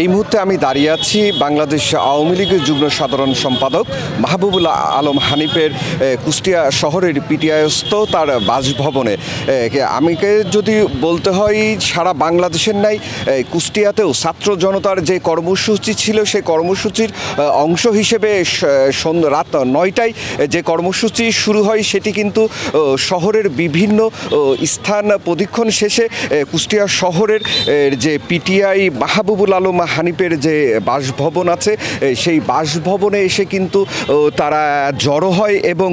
এই মুহূর্তে আমি দাঁড়িয়ে আছি বাংলাদেশ আওয়ামী লীগের যুগ্ম সাধারণ সম্পাদক মাহবুবুল আলম হানিফের কুষ্টিয়া শহরের পিটিআইস্থ তার বাসভবনে। আমাকে যদি বলতে হয় সারা বাংলাদেশের নাই কুষ্টিয়াতেও ছাত্র জনতার যে কর্মসূচি ছিল সেই কর্মসূচির অংশ হিসেবে রাত ৯টায় যে কর্মসূচি শুরু হয় সেটি কিন্তু শহরের বিভিন্ন স্থান প্রদক্ষিণ শেষে কুষ্টিয়া শহরের যে পিটিআই মাহবুবুল আলম হানিফের যে বাসভবন আছে সেই বাসভবনে এসে কিন্তু তারা জড়ো হয় এবং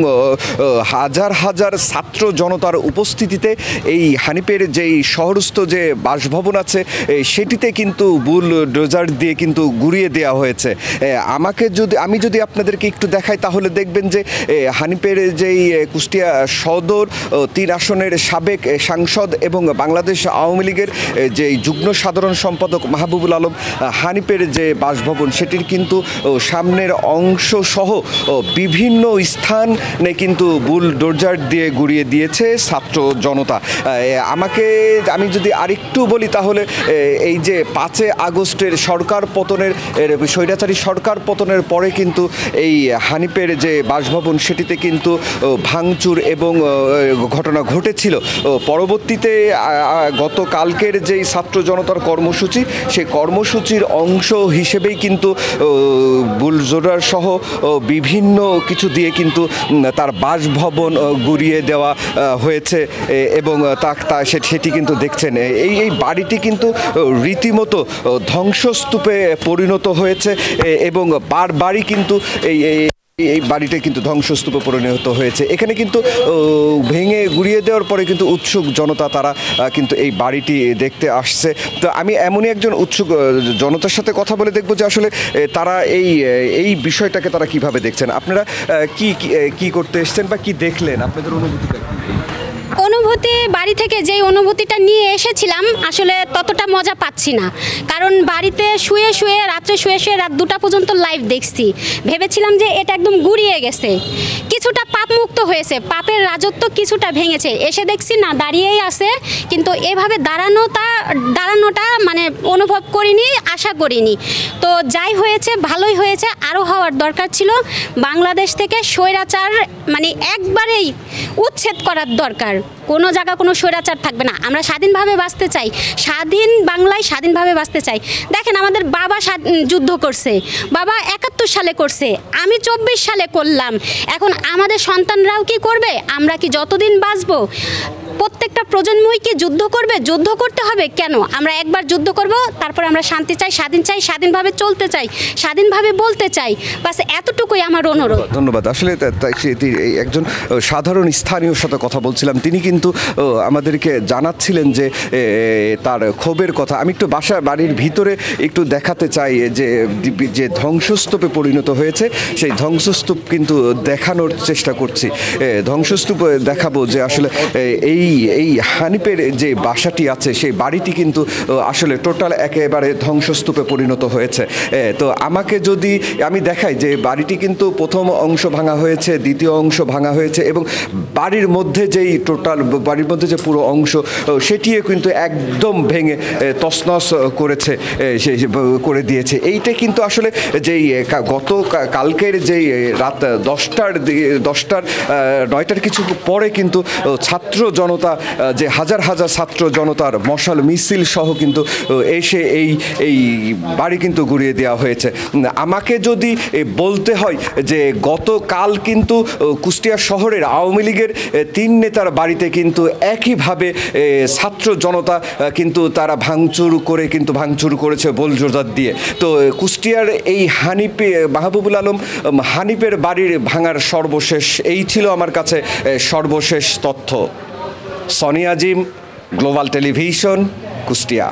হাজার হাজার ছাত্র জনতার উপস্থিতিতে এই হানিফের যেই শহরস্থ যে বাসভবন আছে সেটিতে কিন্তু বুলডোজার দিয়ে কিন্তু গুড়িয়ে দেওয়া হয়েছে। আমি যদি আপনাদেরকে একটু দেখাই তাহলে দেখবেন যে হানিফের যেই কুষ্টিয়া সদর 3 আসনের সাবেক সাংসদ এবং বাংলাদেশ আওয়ামী লীগের যে যুগ্ম সাধারণ সম্পাদক মাহবুবুল আলম হানিফের যে বাসভবন সেটির কিন্তু সামনের অংশ সহ বিভিন্ন স্থানে কিন্তু বুলডোজার দিয়ে গুড়িয়ে দিয়েছে ছাত্র জনতা। আমি যদি আরেকটু বলি তাহলে এই যে 5 আগস্টের সরকার পতনের স্বৈরাচারী সরকার পতনের পরে কিন্তু এই হানিফের যে বাসভবন সেটিতে কিন্তু ভাঙচুর এবং ঘটনা ঘটেছিল। পরবর্তীতে গতকালকের যেই ছাত্র জনতার কর্মসূচি সেই কর্মসূচির অংশ হিসেবেই কিন্তু বুলডোজার সহ বিভিন্ন কিছু দিয়ে কিন্তু তার বাসভবন গুড়িয়ে দেওয়া হয়েছে এবং সেটি কিন্তু দেখছেন এই বাড়িটি কিন্তু রীতিমতো ধ্বংসস্তূপে পরিণত হয়েছে এবং বারবারই কিন্তু এই বাড়িটা কিন্তু ধ্বংসস্তূপে পরিণত হয়েছে। এখানে কিন্তু ভেঙে গুড়িয়ে দেওয়ার পরে কিন্তু উৎসুক জনতা তারা কিন্তু এই বাড়িটি দেখতে আসছে। তো আমি এমনই একজন উৎসুক জনতার সাথে কথা বলে দেখব যে আসলে তারা এই বিষয়টাকে তারা কিভাবে দেখছেন। আপনারা কি করতে এসেছেন বা কি দেখলেন, আপনাদের অনুভূতিটা? অনুভূতি বাড়ি থেকে যেই অনুভূতিটা নিয়ে এসেছিলাম আসলে ততটা মজা পাচ্ছি না, কারণ বাড়িতে রাত্রে শুয়ে রাত 2টা পর্যন্ত লাইভ দেখছি। ভেবেছিলাম যে এটা একদম গুড়িয়ে গেছে, কিছুটা পাপ মুক্ত হয়েছে, পাপের রাজত্ব কিছুটা ভেঙেছে। এসে দেখছি না, দাঁড়িয়েই আছে, কিন্তু এভাবে দাঁড়ানোটা মানে অনুভব করিনি, আশা করিনি। তো যাই হয়েছে ভালোই হয়েছে, আরও হওয়ার দরকার ছিল। বাংলাদেশ থেকে স্বৈরাচার মানে একবারেই উচ্ছেদ করার দরকার। কোনো জায়গা কোনো স্বৈরাচার থাকবে না। আমরা স্বাধীনভাবে বাঁচতে চাই, স্বাধীন বাংলায় স্বাধীনভাবে বাঁচতে চাই। দেখেন, আমাদের বাবা যুদ্ধ করছে, বাবা 71 সালে করছে, আমি 24 সালে করলাম। এখন আমাদের সন্তানরাও কি করবে? আমরা কি যতদিন বাঁচবো প্রত্যেকটা প্রজন্মই কি যুদ্ধ করবে? যুদ্ধ করতে হবে কেন? আমরা একবার যুদ্ধ করব, তারপর আমরা শান্তি চাই, স্বাধীনভাবে চলতে চাই, স্বাধীনভাবে বলতে চাই। বাস এতটুকুই আমার অনুরোধ। ধন্যবাদ। আসলে একজন সাধারণ স্থানীয়র সাথে কথা বলছিলাম, তিনি কিন্তু আমাদেরকে জানাচ্ছিলেন যে তার ক্ষোভের কথা। আমি একটু বাড়ির ভিতরে একটু দেখাতে চাই যে ধ্বংসস্তূপে পরিণত হয়েছে সেই ধ্বংসস্তূপ কিন্তু দেখানোর চেষ্টা করছি। ধ্বংসস্তূপ দেখাবো যে আসলে এই হানিফের যে বাসাটি আছে সেই বাড়িটি কিন্তু আসলে টোটাল একেবারে ধ্বংসস্তূপে পরিণত হয়েছে। তো আমি দেখাই যে বাড়িটি কিন্তু প্রথম অংশ ভাঙা হয়েছে, দ্বিতীয় অংশ ভাঙা হয়েছে এবং বাড়ির মধ্যে যে পুরো অংশ সেটিও কিন্তু একদম ভেঙে তছনছ করে দিয়েছে। এইটা কিন্তু আসলে যেই কালকের যেই রাত 9টার কিছু পরে কিন্তু ছাত্র জনতা যে হাজার হাজার ছাত্র জনতার মশাল মিছিল সহ কিন্তু এসে এই বাড়ি কিন্তু গুড়িয়ে দেওয়া হয়েছে। আমাকে যদি বলতে হয় যে গতকাল কিন্তু কুষ্টিয়া শহরের আওয়ামী লীগের 3 নেতার বাড়িতে কিন্তু একইভাবে ছাত্র জনতা কিন্তু তারা ভাঙচুর করেছে বুলডোজার দিয়ে। তো কুষ্টিয়ার এই মাহবুবুল আলম হানিফের বাড়ির ভাঙার এই ছিল আমার কাছে সর্বশেষ তথ্য। সনি আজিম, গ্লোবাল টেলিভিশন, কুষ্টিয়া।